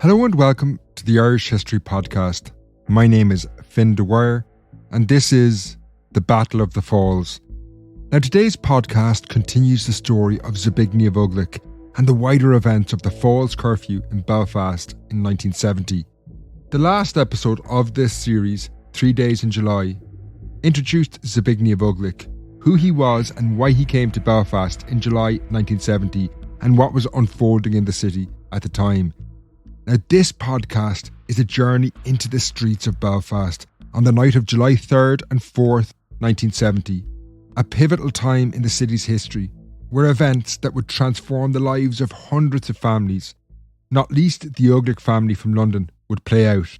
Hello and welcome to the Irish History Podcast. My name is Finn Dwyer and this is The Battle of the Falls. Now today's podcast continues the story of Zbigniew Uglik and the wider events of the Falls curfew in Belfast in 1970. The last episode of this series, 3 Days in July, introduced Zbigniew Uglik, who he was and why he came to Belfast in July 1970 and what was unfolding in the city at the time. Now this podcast is a journey into the streets of Belfast on the night of July 3rd and 4th, 1970, a pivotal time in the city's history where events that would transform the lives of hundreds of families, not least the Uglik family from London, would play out.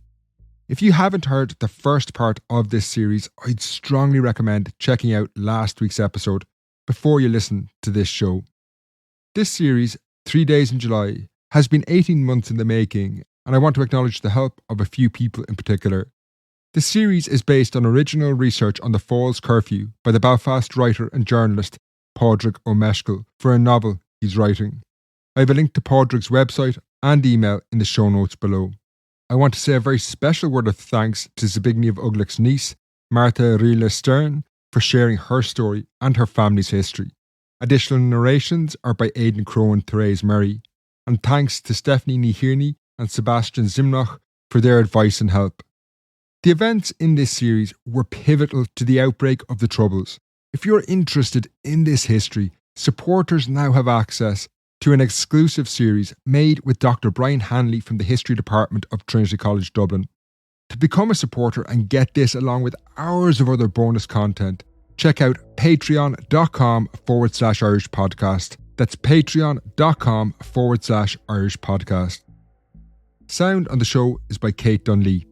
If you haven't heard the first part of this series, I'd strongly recommend checking out last week's episode before you listen to this show. This series, 3 Days in July, has been 18 months in the making, and I want to acknowledge the help of a few people in particular. The series is based on original research on the Falls curfew by the Belfast writer and journalist Padraig O'Meshkil for a novel he's writing. I have a link to Padraig's website and email in the show notes below. I want to say a very special word of thanks to Zbigniew Uglik's niece, Martha Riele Stern, for sharing her story and her family's history. Additional narrations are by Aidan Crowe and Therese Murray. And thanks to Stephanie Nihirny and Sebastian Zimnoch for their advice and help. The events in this series were pivotal to the outbreak of the Troubles. If you're interested in this history, supporters now have access to an exclusive series made with Dr. Brian Hanley from the History Department of Trinity College Dublin. To become a supporter and get this along with hours of other bonus content, check out patreon.com/Irish podcast. That's patreon.com/Irish podcast. Sound on the show is by Kate Dunley.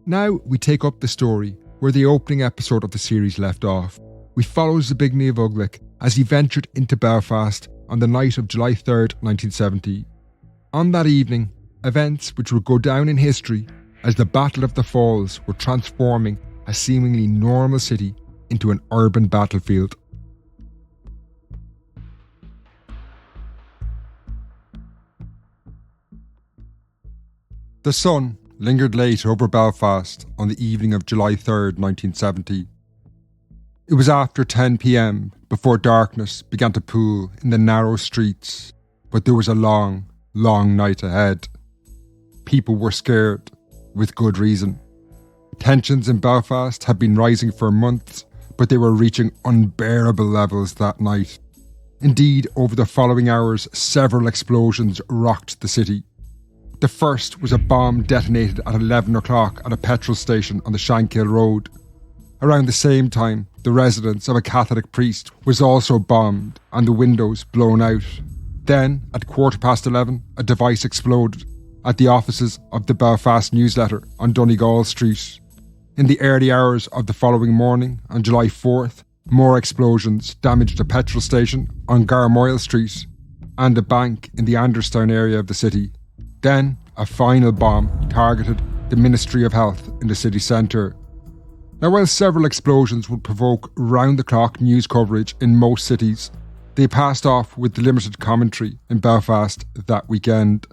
Now we take up the story where the opening episode of the series left off. We follow Zbigniew Uglik as he ventured into Belfast on the night of July 3rd, 1970. On that evening, events which would go down in history as the Battle of the Falls were transforming a seemingly normal city into an urban battlefield. The sun lingered late over Belfast on the evening of July 3rd, 1970. It was after 10 p.m. before darkness began to pool in the narrow streets, but there was a long, long night ahead. People were scared, with good reason. Tensions in Belfast had been rising for months, but they were reaching unbearable levels that night. Indeed, over the following hours, several explosions rocked the city. The first was a bomb detonated at 11 o'clock at a petrol station on the Shankill Road. Around the same time, the residence of a Catholic priest was also bombed and the windows blown out. Then, at 11:15, a device exploded at the offices of the Belfast newsletter on Donegal Street. In the early hours of the following morning, on July 4th, more explosions damaged a petrol station on Garmoyle Street and a bank in the Anderstown area of the city. Then, a final bomb targeted the Ministry of Health in the city centre. Now, while several explosions would provoke round-the-clock news coverage in most cities, they passed off with limited commentary in Belfast that weekend.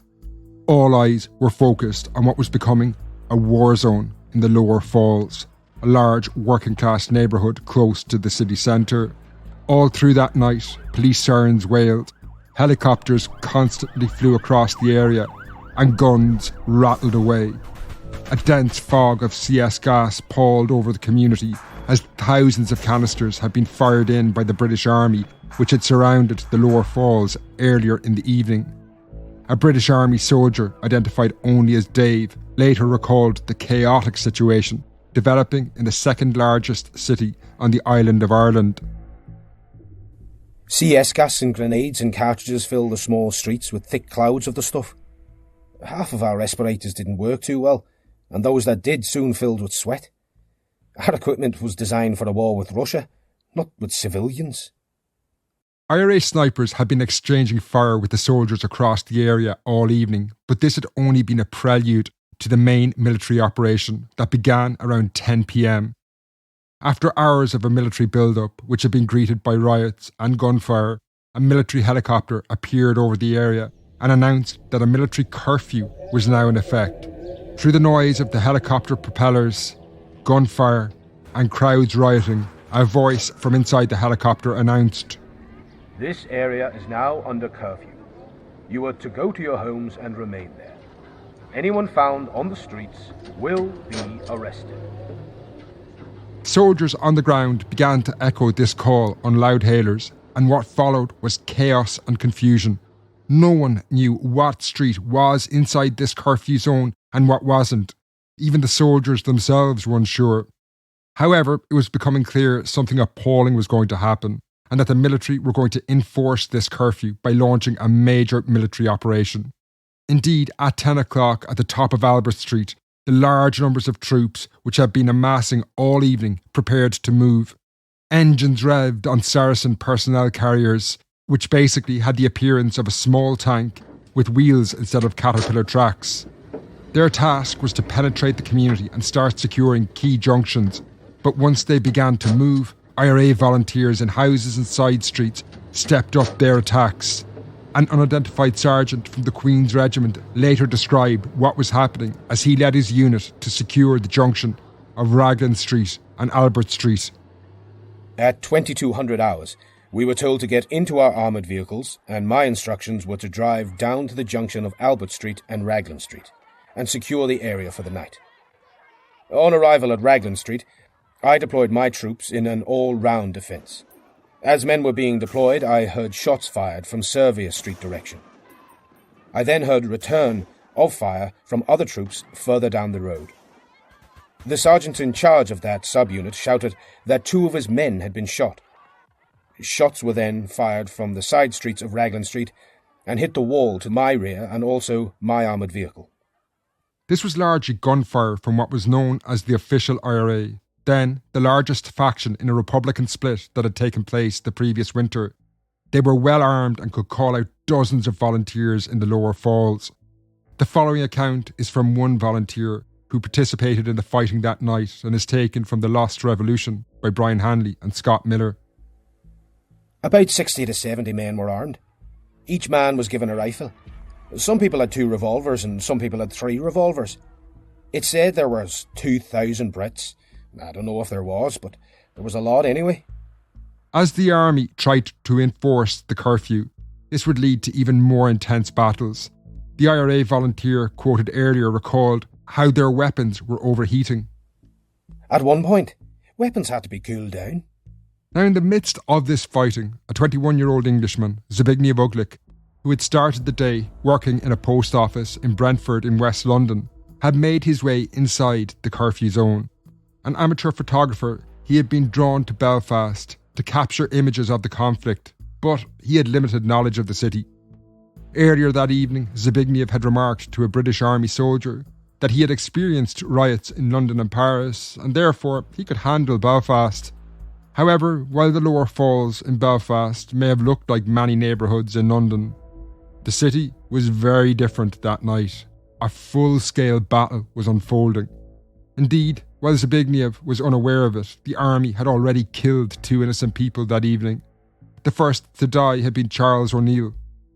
All eyes were focused on what was becoming a war zone in the Lower Falls, a large working-class neighbourhood close to the city centre. All through that night, police sirens wailed, helicopters constantly flew across the area, and guns rattled away. A dense fog of CS gas palled over the community as thousands of canisters had been fired in by the British Army, which had surrounded the Lower Falls earlier in the evening. A British Army soldier, identified only as Dave, later recalled the chaotic situation developing in the second largest city on the island of Ireland. CS gas and grenades and cartridges filled the small streets with thick clouds of the stuff. Half of our respirators didn't work too well, and those that did soon filled with sweat. Our equipment was designed for a war with Russia, not with civilians. IRA snipers had been exchanging fire with the soldiers across the area all evening, but this had only been a prelude to the main military operation that began around 10 p.m. After hours of a military build-up, which had been greeted by riots and gunfire, a military helicopter appeared over the area and announced that a military curfew was now in effect. Through the noise of the helicopter propellers, gunfire, and crowds rioting, a voice from inside the helicopter announced, "This area is now under curfew. You are to go to your homes and remain there. Anyone found on the streets will be arrested." Soldiers on the ground began to echo this call on loudhailers, and what followed was chaos and confusion. No one knew what street was inside this curfew zone and what wasn't. Even the soldiers themselves were unsure. However, it was becoming clear something appalling was going to happen, and that the military were going to enforce this curfew by launching a major military operation. Indeed, at 10 o'clock at the top of Albert Street, the large numbers of troops which had been amassing all evening prepared to move. Engines revved on Saracen personnel carriers, which basically had the appearance of a small tank with wheels instead of caterpillar tracks. Their task was to penetrate the community and start securing key junctions, but once they began to move, IRA volunteers in houses and side streets stepped up their attacks. An unidentified sergeant from the Queen's Regiment later described what was happening as he led his unit to secure the junction of Raglan Street and Albert Street. At 2200 hours, we were told to get into our armoured vehicles, and my instructions were to drive down to the junction of Albert Street and Raglan Street and secure the area for the night. On arrival at Raglan Street, I deployed my troops in an all-round defence. As men were being deployed, I heard shots fired from Servier Street direction. I then heard return of fire from other troops further down the road. The sergeant in charge of that subunit shouted that 2 of his men had been shot. Shots were then fired from the side streets of Raglan Street and hit the wall to my rear and also my armoured vehicle. This was largely gunfire from what was known as the official IRA, then the largest faction in a Republican split that had taken place the previous winter. They were well armed and could call out dozens of volunteers in the lower falls. The following account is from one volunteer who participated in the fighting that night and is taken from The Lost Revolution by Brian Hanley and Scott Miller. About 60 to 70 men were armed. Each man was given a rifle. Some people had 2 revolvers and some people had 3 revolvers. It said there was 2,000 Brits. I don't know if there was, but there was a lot anyway. As the army tried to enforce the curfew, this would lead to even more intense battles. The IRA volunteer quoted earlier recalled how their weapons were overheating. At one point, weapons had to be cooled down. Now, in the midst of this fighting, a 21-year-old Englishman, Zbigniew Uglik, who had started the day working in a post office in Brentford in West London, had made his way inside the curfew zone. An amateur photographer, he had been drawn to Belfast to capture images of the conflict, but he had limited knowledge of the city. Earlier that evening, Zbigniew had remarked to a British Army soldier that he had experienced riots in London and Paris, and therefore he could handle Belfast. However, while the lower falls in Belfast may have looked like many neighbourhoods in London, the city was very different that night. A full-scale battle was unfolding. Indeed, while Zbigniew was unaware of it, the army had already killed 2 innocent people that evening. The first to die had been Charles O'Neill.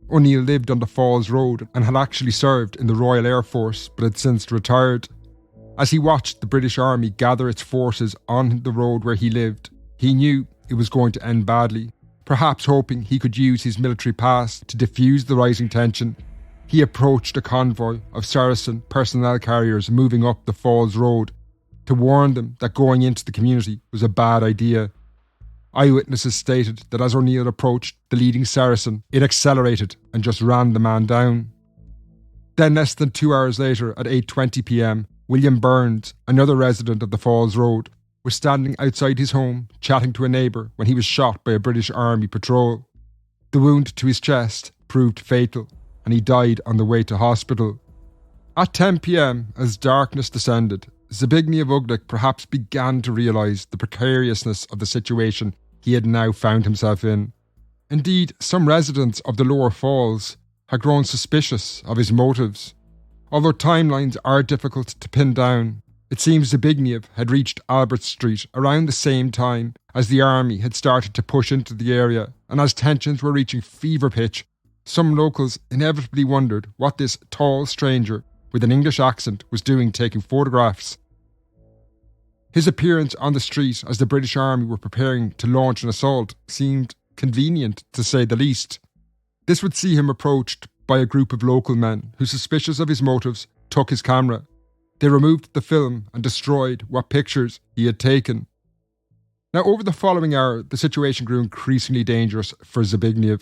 O'Neill lived on the Falls Road and had actually served in the Royal Air Force but had since retired. As he watched the British Army gather its forces on the road where he lived, he knew it was going to end badly. Perhaps hoping he could use his military past to defuse the rising tension, he approached a convoy of Saracen personnel carriers moving up the Falls Road to warn them that going into the community was a bad idea. Eyewitnesses stated that as O'Neill approached the leading Saracen, it accelerated and just ran the man down. Then less than 2 hours later at 8:20 p.m, William Burns, another resident of the Falls Road, was standing outside his home chatting to a neighbour when he was shot by a British Army patrol. The wound to his chest proved fatal and he died on the way to hospital. At 10 p.m, as darkness descended, Zbigniew Uglik perhaps began to realise the precariousness of the situation he had now found himself in. Indeed, some residents of the lower falls had grown suspicious of his motives. Although timelines are difficult to pin down, it seems Zbigniew had reached Albert Street around the same time as the army had started to push into the area, and as tensions were reaching fever pitch, some locals inevitably wondered what this tall stranger with an English accent was doing taking photographs. His appearance on the street as the British Army were preparing to launch an assault seemed convenient, to say the least. This would see him approached by a group of local men who, suspicious of his motives, took his camera. They removed the film and destroyed what pictures he had taken. Now, over the following hour, the situation grew increasingly dangerous for Zbigniew.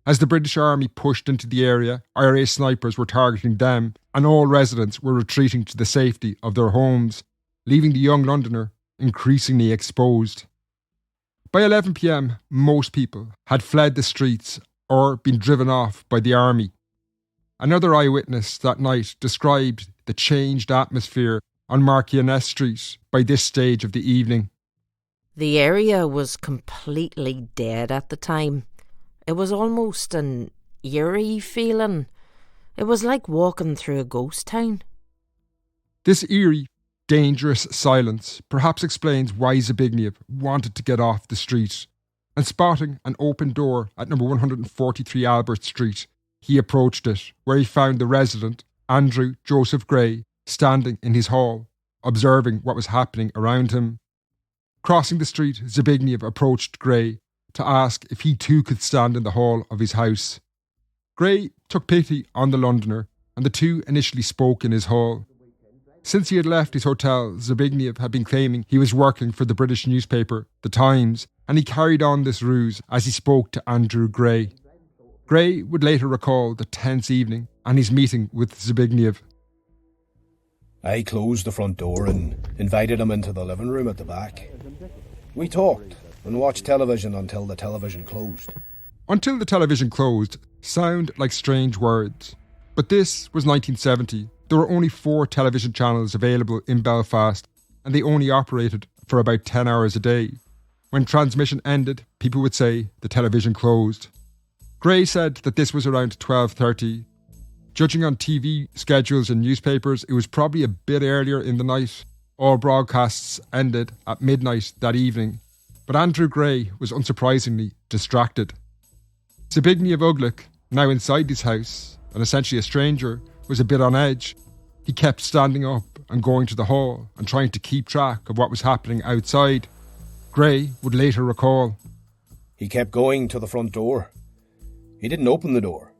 As the British Army pushed into the area, IRA snipers were targeting them, and all residents were retreating to the safety of their homes, leaving the young Londoner increasingly exposed. By 11 p.m, most people had fled the streets or been driven off by the army. Another eyewitness that night described the changed atmosphere on Balan Street by this stage of the evening. The area was completely dead at the time. It was almost an eerie feeling. It was like walking through a ghost town. This eerie, dangerous silence perhaps explains why Zbigniew wanted to get off the street, and spotting an open door at number 143 Albert Street, he approached it, where he found the resident, Andrew Joseph Gray, standing in his hall, observing what was happening around him. Crossing the street, Zbigniew approached Gray to ask if he too could stand in the hall of his house. Gray took pity on the Londoner, and the two initially spoke in his hall. Since he had left his hotel, Zbigniew had been claiming he was working for the British newspaper, The Times, and he carried on this ruse as he spoke to Andrew Gray. Gray would later recall the tense evening and his meeting with Zbigniew. I closed the front door and invited him into the living room at the back. We talked and watched television until the television closed. Until the television closed sound like strange words. But this was 1970. There were only 4 television channels available in Belfast, and they only operated for about 10 hours a day. When transmission ended, people would say the television closed. Gray said that this was around 12:30. Judging on TV schedules and newspapers, it was probably a bit earlier in the night. All broadcasts ended at midnight that evening, but Andrew Gray was unsurprisingly distracted. Zbigniew Uglik, now inside his house, and essentially a stranger, was a bit on edge. He kept standing up and going to the hall and trying to keep track of what was happening outside. Gray would later recall. He kept going to the front door. He didn't open the door.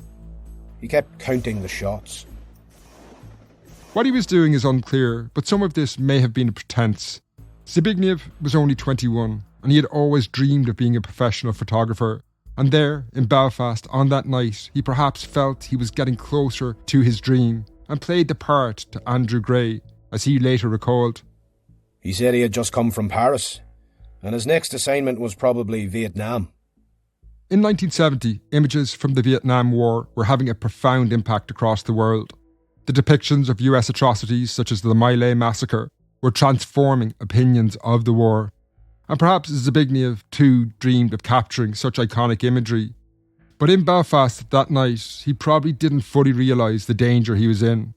He kept counting the shots. What he was doing is unclear, but some of this may have been a pretense. Zbigniew was only 21, and he had always dreamed of being a professional photographer. And there, in Belfast, on that night, he perhaps felt he was getting closer to his dream and played the part to Andrew Gray, as he later recalled. He said he had just come from Paris, and his next assignment was probably Vietnam. In 1970, images from the Vietnam War were having a profound impact across the world. The depictions of US atrocities such as the My Lai massacre were transforming opinions of the war. And perhaps Zbigniew too dreamed of capturing such iconic imagery. But in Belfast that night, he probably didn't fully realise the danger he was in.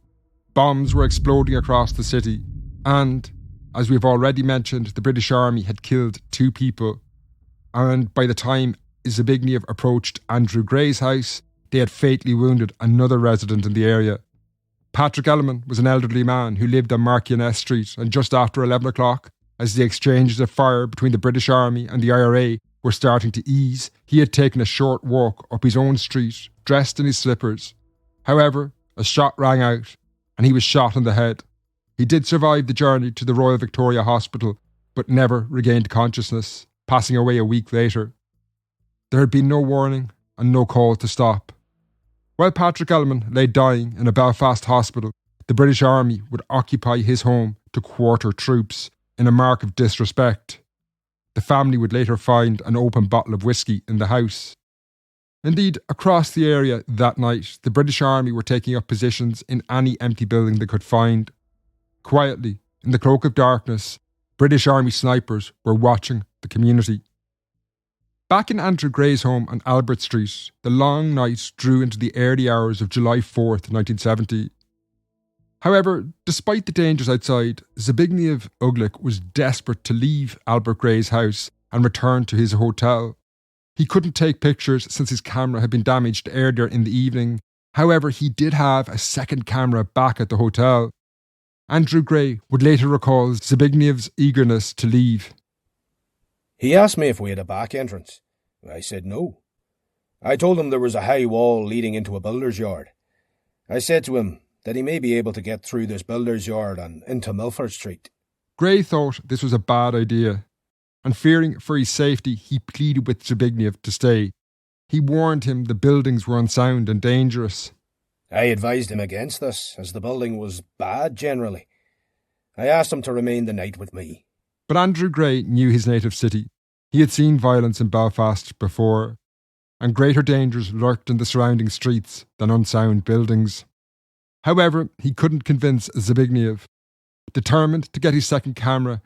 Bombs were exploding across the city, and, as we've already mentioned, the British Army had killed 2 people. And by the time Zbigniew approached Andrew Gray's house, they had fatally wounded another resident in the area. Patrick Elliman was an elderly man who lived on Balan Street, and just after 11 o'clock, as the exchanges of fire between the British Army and the IRA were starting to ease, he had taken a short walk up his own street, dressed in his slippers. However, a shot rang out, and he was shot in the head. He did survive the journey to the Royal Victoria Hospital, but never regained consciousness, passing away a week later. There had been no warning and no call to stop. While Patrick Elliman lay dying in a Belfast hospital, the British Army would occupy his home to quarter troops, in a mark of disrespect. The family would later find an open bottle of whiskey in the house. Indeed, across the area that night, the British Army were taking up positions in any empty building they could find. Quietly, in the cloak of darkness, British Army snipers were watching the community. Back in Andrew Gray's home on Albert Street, the long night drew into the early hours of July 4th, 1970. However, despite the dangers outside, Zbigniew Uglik was desperate to leave Albert Gray's house and return to his hotel. He couldn't take pictures since his camera had been damaged earlier in the evening. However, he did have a second camera back at the hotel. Andrew Gray would later recall Zbignev's eagerness to leave. He asked me if we had a back entrance. I said no. I told him there was a high wall leading into a builder's yard. I said to him that he may be able to get through this builder's yard and into Balan Street. Gray thought this was a bad idea, and fearing for his safety, he pleaded with Zbigniew to stay. He warned him the buildings were unsound and dangerous. I advised him against this, as the building was bad generally. I asked him to remain the night with me. But Andrew Gray knew his native city. He had seen violence in Belfast before, and greater dangers lurked in the surrounding streets than unsound buildings. However, he couldn't convince Zbigniew. Determined to get his second camera,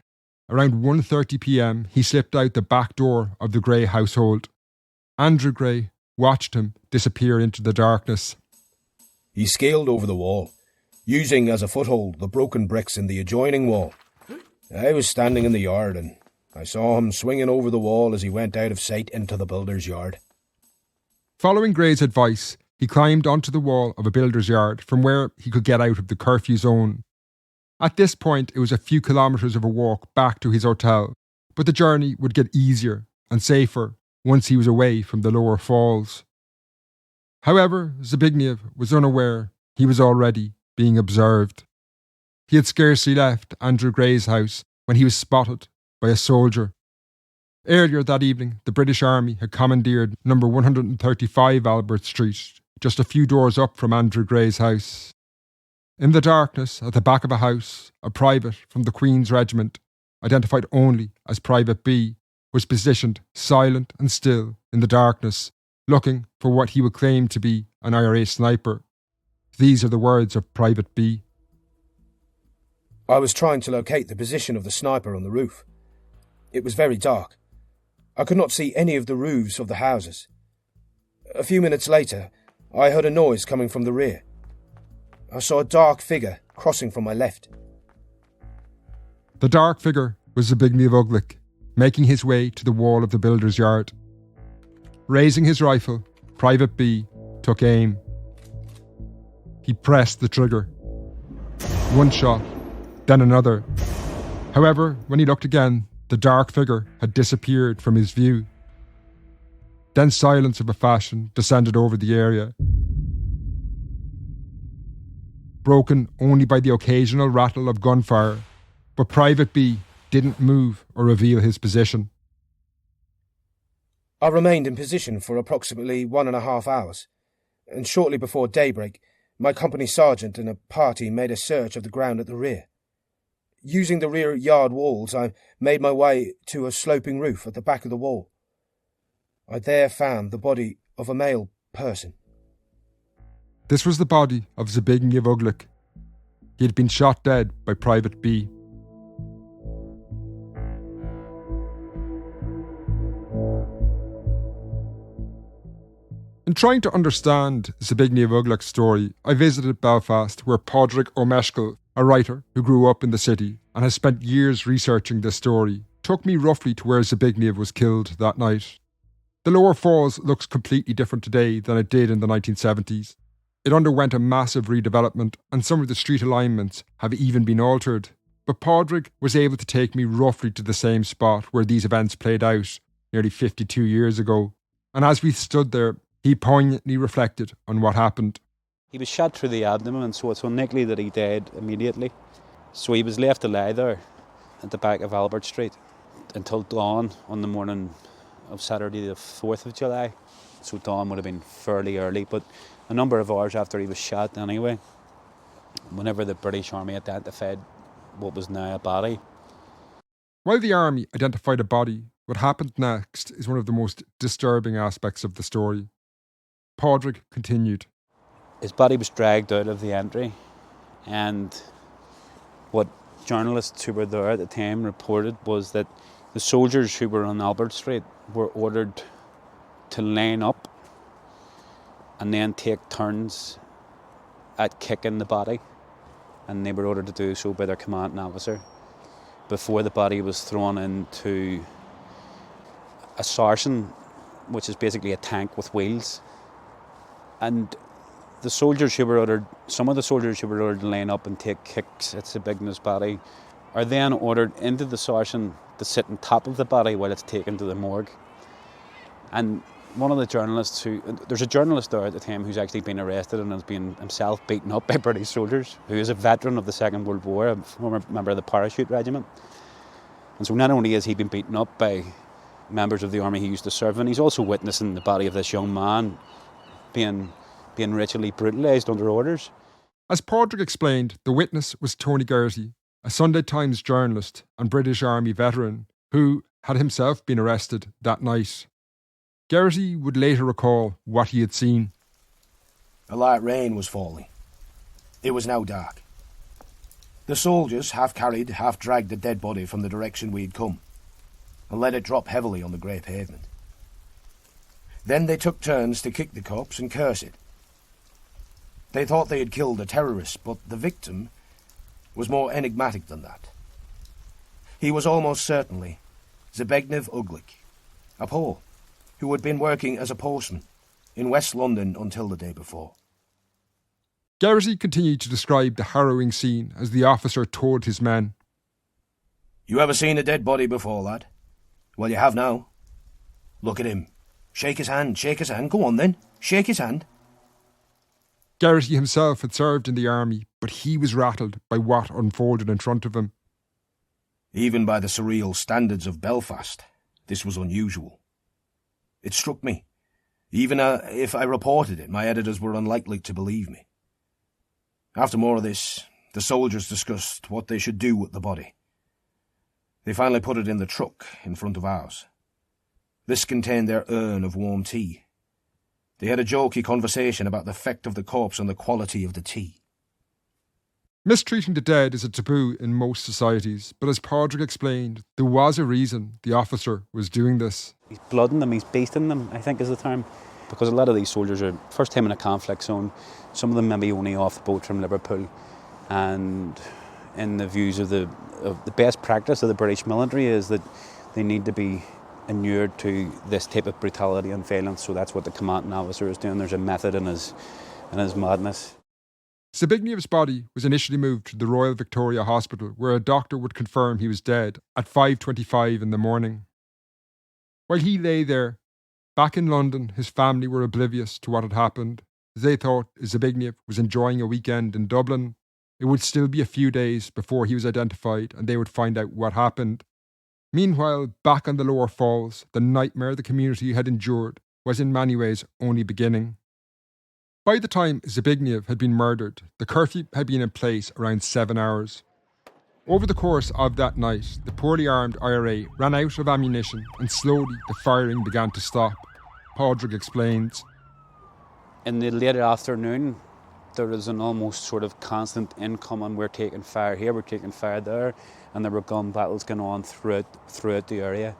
around 1:30 p.m, he slipped out the back door of the Gray household. Andrew Gray watched him disappear into the darkness. He scaled over the wall, using as a foothold the broken bricks in the adjoining wall. I was standing in the yard and I saw him swinging over the wall as he went out of sight into the builder's yard. Following Gray's advice, he climbed onto the wall of a builder's yard from where he could get out of the curfew zone. At this point, it was a few kilometres of a walk back to his hotel, but the journey would get easier and safer once he was away from the lower falls. However, Zbigniew was unaware he was already being observed. He had scarcely left Andrew Gray's house when he was spotted by a soldier. Earlier that evening, the British Army had commandeered number 135 Albert Street, just a few doors up from Andrew Gray's house. In the darkness, at the back of a house, a private from the Queen's Regiment, identified only as Private B, was positioned silent and still in the darkness, looking for what he would claim to be an IRA sniper. These are the words of Private B. I was trying to locate the position of the sniper on the roof. It was very dark. I could not see any of the roofs of the houses. A few minutes later, I heard a noise coming from the rear. I saw a dark figure crossing from my left. The dark figure was Zbigniew Uglik, making his way to the wall of the builder's yard. Raising his rifle, Private B took aim. He pressed the trigger. One shot, then another. However, when he looked again, the dark figure had disappeared from his view. Then silence of a fashion descended over the area, broken only by the occasional rattle of gunfire, but Private B didn't move or reveal his position. I remained in position for approximately 1.5 hours, and shortly before daybreak, my company sergeant and a party made a search of the ground at the rear. Using the rear yard walls, I made my way to a sloping roof at the back of the wall. I there found the body of a male person. This was the body of Zbigniew Uglik. He had been shot dead by Private B. In trying to understand Zbigniew Uglik's story, I visited Belfast, where Padraig O'Meshkil, a writer who grew up in the city and has spent years researching this story, took me roughly to where Zbigniew was killed that night. The Lower Falls looks completely different today than it did in the 1970s. It underwent a massive redevelopment and some of the street alignments have even been altered. But Padraig was able to take me roughly to the same spot where these events played out nearly 52 years ago. And as we stood there, he poignantly reflected on what happened. He was shot through the abdomen, so it's unlikely that he died immediately. So he was left to lie there at the back of Albert Street until dawn on the morning of Saturday the 4th of July. So dawn would have been fairly early, but a number of hours after he was shot anyway, whenever the British Army identified what was now a body. While the army identified a body, what happened next is one of the most disturbing aspects of the story. Padraig continued. His body was dragged out of the entry, and what journalists who were there at the time reported was that the soldiers who were on Albert Street were ordered to line up and then take turns at kicking the body, and they were ordered to do so by their commanding officer before the body was thrown into a sarsen which is basically a tank with wheels. And the soldiers who were ordered, some of the soldiers who were ordered to line up and take kicks at Sabignie's body are then ordered into the sarsen to sit on top of the body while it's taken to the morgue. And one of the journalists there's a journalist there at the time who's actually been arrested and has been himself beaten up by British soldiers, who is a veteran of the Second World War, a former member of the Parachute Regiment. And so not only has he been beaten up by members of the army he used to serve in, he's also witnessing the body of this young man being ritually brutalised under orders. As Padraig explained, the witness was Tony Geraghty, a Sunday Times journalist and British Army veteran who had himself been arrested that night. Geraghty would later recall what he had seen. A light rain was falling. It was now dark. The soldiers half carried, half dragged the dead body from the direction we had come and let it drop heavily on the grey pavement. Then they took turns to kick the corpse and curse it. They thought they had killed a terrorist, but the victim was more enigmatic than that. He was almost certainly Zbigniew Uglik, a Pole who had been working as a postman in West London until the day before. Geraghty continued to describe the harrowing scene as the officer told his men. You ever seen a dead body before, lad? Well, you have now. Look at him. Shake his hand, shake his hand. Go on then, shake his hand. Geraghty himself had served in the army, but he was rattled by what unfolded in front of him. Even by the surreal standards of Belfast, this was unusual. It struck me. Even if I reported it, my editors were unlikely to believe me. After more of this, the soldiers discussed what they should do with the body. They finally put it in the truck in front of ours. This contained their urn of warm tea. They had a jokey conversation about the effect of the corpse on the quality of the tea. Mistreating the dead is a taboo in most societies, but as Padraig explained, there was a reason the officer was doing this. He's blooding them, he's beasting them, I think is the term. Because a lot of these soldiers are first time in a conflict zone, some of them maybe only off the boat from Liverpool, and in the views of the best practice of the British military is that they need to be inured to this type of brutality and violence, so that's what the commanding officer is doing. There's a method in his madness. Zbigniew's body was initially moved to the Royal Victoria Hospital, where a doctor would confirm he was dead at 5:25 in the morning. While he lay there, back in London, his family were oblivious to what had happened. They thought Zbigniew was enjoying a weekend in Dublin. It would still be a few days before he was identified and they would find out what happened. Meanwhile, back on the lower falls, the nightmare the community had endured was in many ways only beginning. By the time Zbigniew had been murdered, the curfew had been in place around 7 hours. Over the course of that night, the poorly armed IRA ran out of ammunition and slowly the firing began to stop. Padraig explains. In the later afternoon, there was an almost sort of constant incoming. We're taking fire here, we're taking fire there, and there were gun battles going on throughout the area.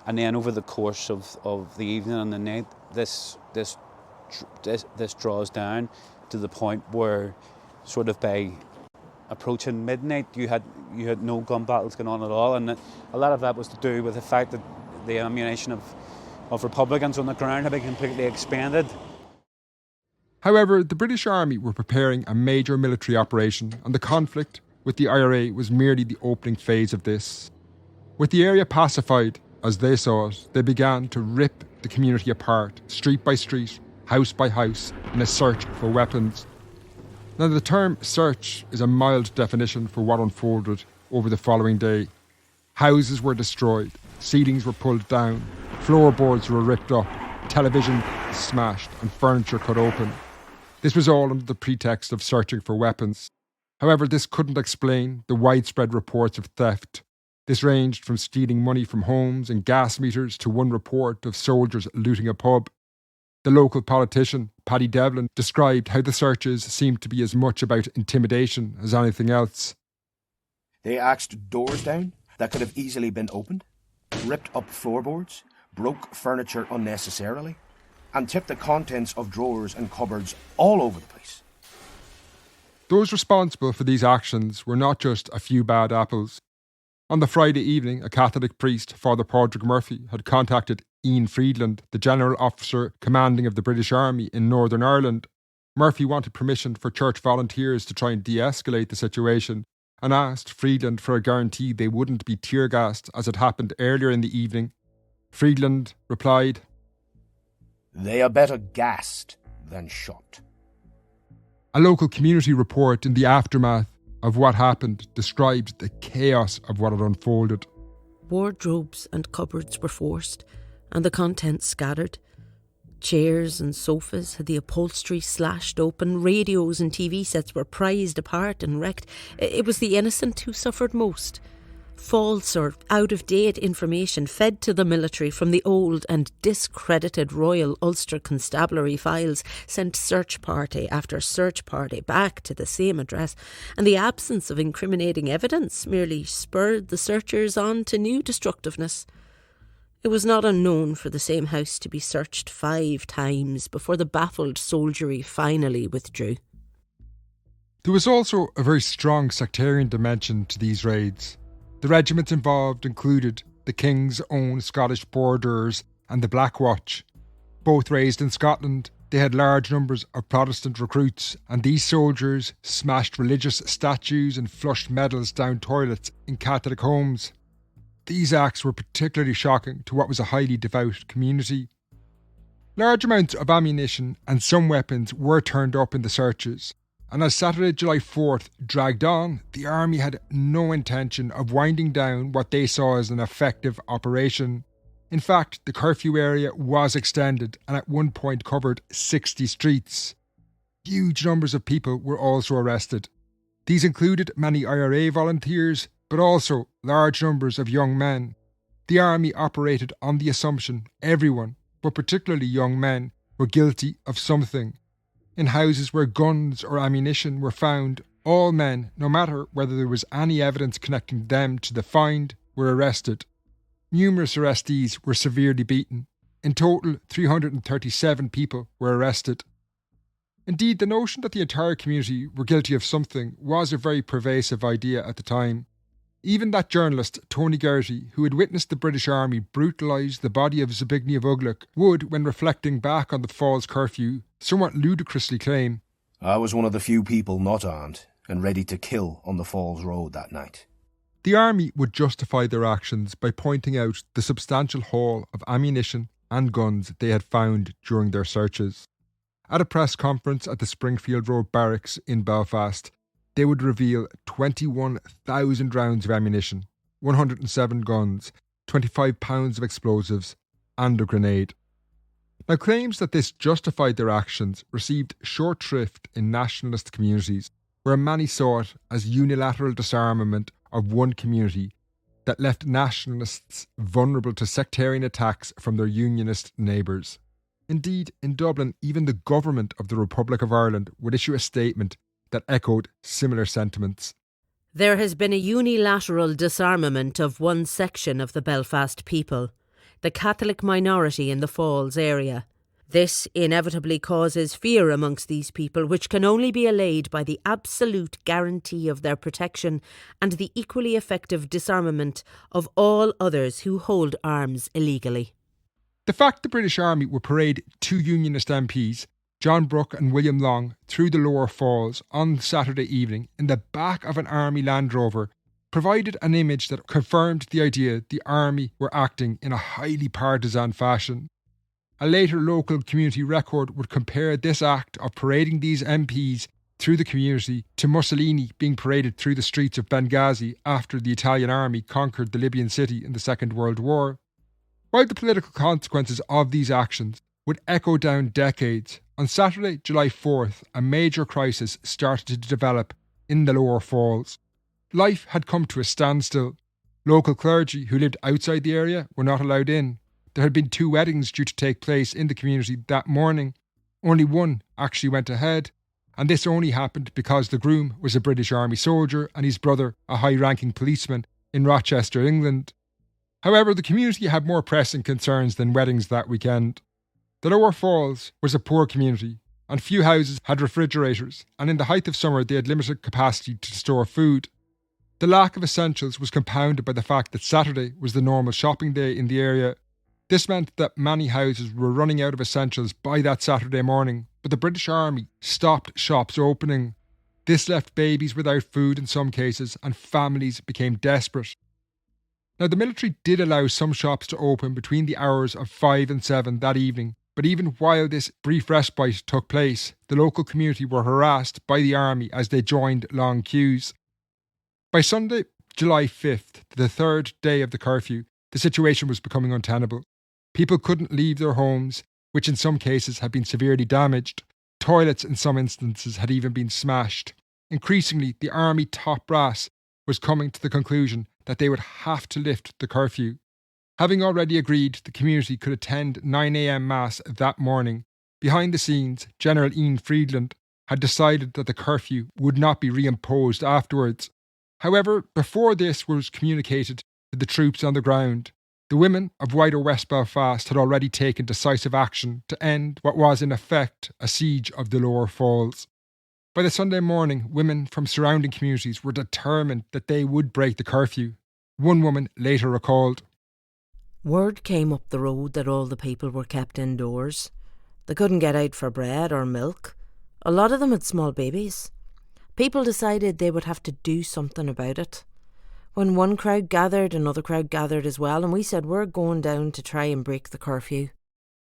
And then over the course of the evening and the night, this draws down to the point where, sort of by approaching midnight, you had no gun battles going on at all, and a lot of that was to do with the fact that the ammunition of Republicans on the ground had been completely expended. However, the British Army were preparing a major military operation, and the conflict with the IRA was merely the opening phase of this. With the area pacified, as they saw it, they began to rip the community apart, street by street, house by house, in a search for weapons. Now, the term search is a mild definition for what unfolded over the following day. Houses were destroyed, ceilings were pulled down, floorboards were ripped up, television smashed, and furniture cut open. This was all under the pretext of searching for weapons. However, this couldn't explain the widespread reports of theft. This ranged from stealing money from homes and gas meters to one report of soldiers looting a pub. The local politician, Paddy Devlin, described how the searches seemed to be as much about intimidation as anything else. They axed doors down that could have easily been opened, ripped up floorboards, broke furniture unnecessarily, and tipped the contents of drawers and cupboards all over the place. Those responsible for these actions were not just a few bad apples. On the Friday evening, a Catholic priest, Father Padraig Murphy, had contacted Ian Friedland, the general officer commanding of the British Army in Northern Ireland, Murphy wanted permission for church volunteers to try and de-escalate the situation and asked Friedland for a guarantee they wouldn't be tear-gassed as had happened earlier in the evening. Friedland replied, "They are better gassed than shot." A local community report in the aftermath of what happened described the chaos of what had unfolded. Wardrobes and cupboards were forced, and the contents scattered. Chairs and sofas had the upholstery slashed open, radios and TV sets were prized apart and wrecked. It was the innocent who suffered most. False or out-of-date information fed to the military from the old and discredited Royal Ulster Constabulary files sent search party after search party back to the same address, and the absence of incriminating evidence merely spurred the searchers on to new destructiveness. It was not unknown for the same house to be searched 5 times before the baffled soldiery finally withdrew. There was also a very strong sectarian dimension to these raids. The regiments involved included the King's Own Scottish Borderers and the Black Watch. Both raised in Scotland, they had large numbers of Protestant recruits, and these soldiers smashed religious statues and flushed medals down toilets in Catholic homes. These acts were particularly shocking to what was a highly devout community. Large amounts of ammunition and some weapons were turned up in the searches, and as Saturday, July 4th dragged on, the army had no intention of winding down what they saw as an effective operation. In fact, the curfew area was extended and at one point covered 60 streets. Huge numbers of people were also arrested. These included many IRA volunteers, but also large numbers of young men. The army operated on the assumption everyone, but particularly young men, were guilty of something. In houses where guns or ammunition were found, all men, no matter whether there was any evidence connecting them to the find, were arrested. Numerous arrestees were severely beaten. In total, 337 people were arrested. Indeed, the notion that the entire community were guilty of something was a very pervasive idea at the time. Even that journalist, Tony Gertie, who had witnessed the British Army brutalise the body of Zbigniew Uglik, would, when reflecting back on the Falls curfew, somewhat ludicrously claim, "I was one of the few people not armed and ready to kill on the Falls Road that night." The army would justify their actions by pointing out the substantial haul of ammunition and guns they had found during their searches. At a press conference at the Springfield Road Barracks in Belfast, they would reveal 21,000 rounds of ammunition, 107 guns, 25 pounds of explosives, and a grenade. Now, claims that this justified their actions received short shrift in nationalist communities, where many saw it as unilateral disarmament of one community that left nationalists vulnerable to sectarian attacks from their unionist neighbours. Indeed, in Dublin, even the government of the Republic of Ireland would issue a statement that echoed similar sentiments. There has been a unilateral disarmament of one section of the Belfast people, the Catholic minority in the Falls area. This inevitably causes fear amongst these people, which can only be allayed by the absolute guarantee of their protection and the equally effective disarmament of all others who hold arms illegally. The fact the British Army would parade 2 Unionist MPs, John Brooke and William Long, through the Lower Falls on Saturday evening in the back of an Army Land Rover provided an image that confirmed the idea the Army were acting in a highly partisan fashion. A later local community record would compare this act of parading these MPs through the community to Mussolini being paraded through the streets of Benghazi after the Italian army conquered the Libyan city in the Second World War. While the political consequences of these actions would echo down decades, on Saturday, July 4th, a major crisis started to develop in the Lower Falls. Life had come to a standstill. Local clergy who lived outside the area were not allowed in. There had been 2 weddings due to take place in the community that morning. Only one actually went ahead, and this only happened because the groom was a British Army soldier and his brother a high-ranking policeman in Rochester, England. However, the community had more pressing concerns than weddings that weekend. The Lower Falls was a poor community, and few houses had refrigerators, and in the height of summer they had limited capacity to store food. The lack of essentials was compounded by the fact that Saturday was the normal shopping day in the area. This meant that many houses were running out of essentials by that Saturday morning, but the British Army stopped shops opening. This left babies without food in some cases, and families became desperate. Now, the military did allow some shops to open between the hours of 5 and 7 that evening, but even while this brief respite took place, the local community were harassed by the army as they joined long queues. By Sunday, July 5th, the third day of the curfew, the situation was becoming untenable. People couldn't leave their homes, which in some cases had been severely damaged. Toilets in some instances had even been smashed. Increasingly, the army top brass was coming to the conclusion that they would have to lift the curfew. Having already agreed the community could attend 9 a.m. Mass that morning, behind the scenes, General Ian Friedland had decided that the curfew would not be reimposed afterwards. However, before this was communicated to the troops on the ground, the women of wider West Belfast had already taken decisive action to end what was in effect a siege of the Lower Falls. By the Sunday morning, women from surrounding communities were determined that they would break the curfew. One woman later recalled, "Word came up the road that all the people were kept indoors. They couldn't get out for bread or milk. A lot of them had small babies. People decided they would have to do something about it. When one crowd gathered, another crowd gathered as well, and we said we're going down to try and break the curfew."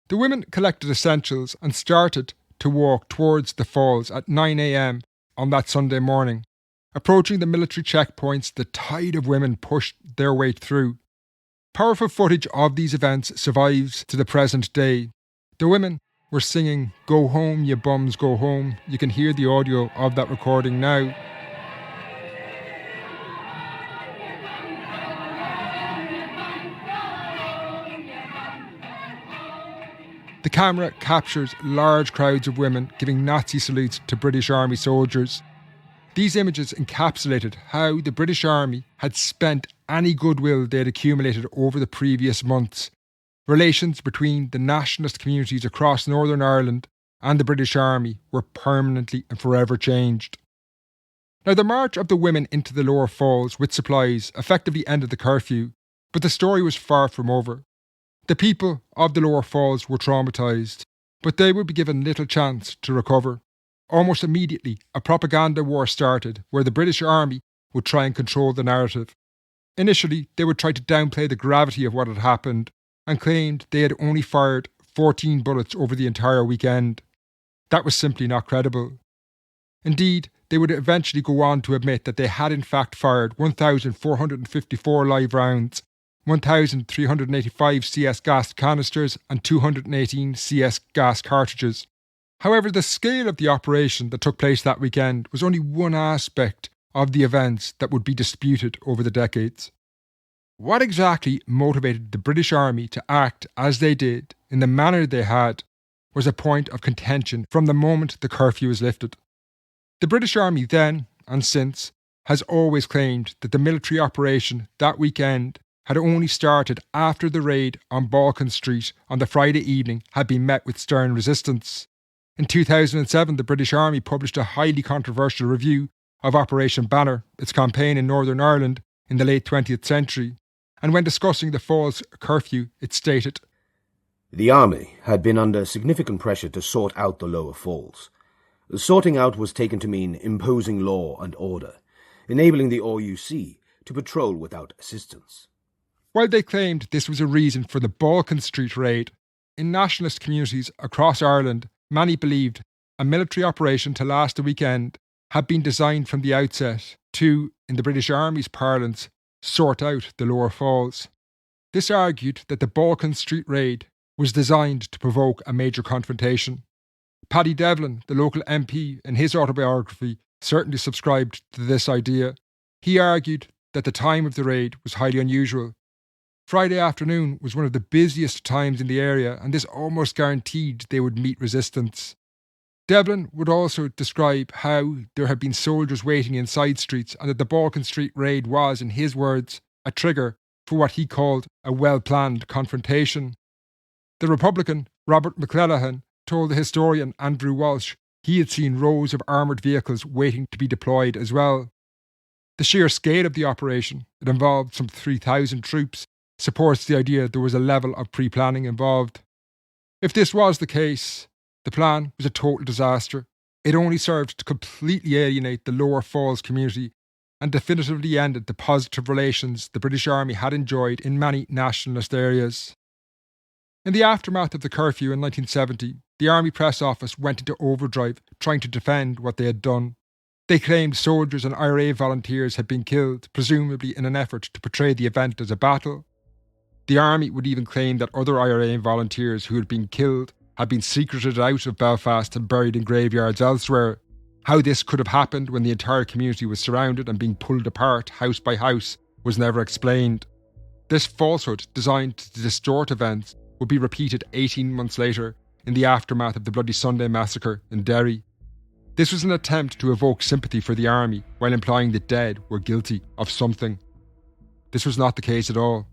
The women collected essentials and started to walk towards the falls at 9 a.m. on that Sunday morning. Approaching the military checkpoints, the tide of women pushed their way through. Powerful footage of these events survives to the present day. The women were singing "Go Home, You Bums, Go Home." You can hear the audio of that recording now. The camera captures large crowds of women giving Nazi salutes to British Army soldiers. These images encapsulated how the British Army had spent any goodwill they had accumulated over the previous months. Relations between the nationalist communities across Northern Ireland and the British Army were permanently and forever changed. Now, the march of the women into the Lower Falls with supplies effectively ended the curfew, but the story was far from over. The people of the Lower Falls were traumatised, but they would be given little chance to recover. Almost immediately, a propaganda war started where the British Army would try and control the narrative. Initially, they would try to downplay the gravity of what had happened and claimed they had only fired 14 bullets over the entire weekend. That was simply not credible. Indeed, they would eventually go on to admit that they had in fact fired 1,454 live rounds, 1,385 CS gas canisters and 218 CS gas cartridges. However, the scale of the operation that took place that weekend was only one aspect of the events that would be disputed over the decades. What exactly motivated the British Army to act as they did, in the manner they had, was a point of contention from the moment the curfew was lifted. The British Army then, and since, has always claimed that the military operation that weekend had only started after the raid on Balan Street on the Friday evening had been met with stern resistance. In 2007, the British Army published a highly controversial review of Operation Banner, its campaign in Northern Ireland in the late 20th century, and when discussing the Falls curfew, it stated, "The army had been under significant pressure to sort out the Lower Falls. Sorting out was taken to mean imposing law and order, enabling the RUC to patrol without assistance." While they claimed this was a reason for the Balan Street raid, in nationalist communities across Ireland, many believed a military operation to last a weekend had been designed from the outset to, in the British Army's parlance, sort out the Lower Falls. This argued that the Balan Street raid was designed to provoke a major confrontation. Paddy Devlin, the local MP, in his autobiography, certainly subscribed to this idea. He argued that the time of the raid was highly unusual. Friday afternoon was one of the busiest times in the area, and this almost guaranteed they would meet resistance. Devlin would also describe how there had been soldiers waiting in side streets and that the Balan Street raid was, in his words, a trigger for what he called a well-planned confrontation. The Republican Robert McClellan told the historian Andrew Walsh he had seen rows of armoured vehicles waiting to be deployed as well. The sheer scale of the operation, it involved some 3,000 troops, supports the idea there was a level of pre-planning involved. If this was the case, the plan was a total disaster. It only served to completely alienate the Lower Falls community and definitively ended the positive relations the British Army had enjoyed in many nationalist areas. In the aftermath of the curfew in 1970, the Army Press Office went into overdrive trying to defend what they had done. They claimed soldiers and IRA volunteers had been killed, presumably in an effort to portray the event as a battle. The Army would even claim that other IRA volunteers who had been killed had been secreted out of Belfast and buried in graveyards elsewhere. How this could have happened when the entire community was surrounded and being pulled apart house by house was never explained. This falsehood, designed to distort events, would be repeated 18 months later in the aftermath of the Bloody Sunday massacre in Derry. This was an attempt to evoke sympathy for the army while implying the dead were guilty of something. This was not the case at all.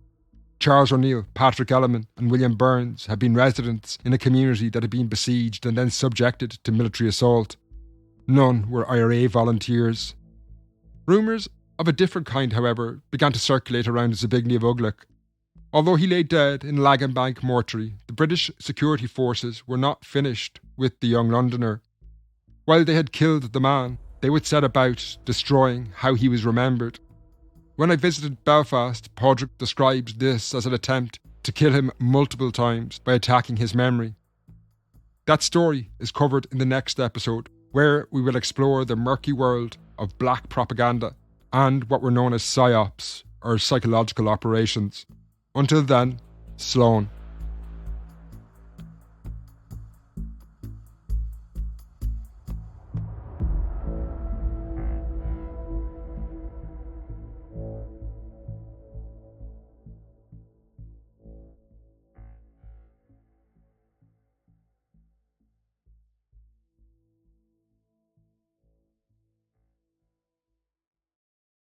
Charles O'Neill, Patrick Elliman and William Burns had been residents in a community that had been besieged and then subjected to military assault. None were IRA volunteers. Rumours of a different kind, however, began to circulate around Zbigniew Uglik. Although he lay dead in Lagenbank mortuary, the British security forces were not finished with the young Londoner. While they had killed the man, they would set about destroying how he was remembered. When I visited Belfast, Padraig describes this as an attempt to kill him multiple times by attacking his memory. That story is covered in the next episode, where we will explore the murky world of black propaganda and what were known as PSYOPs, or psychological operations. Until then, Sloan.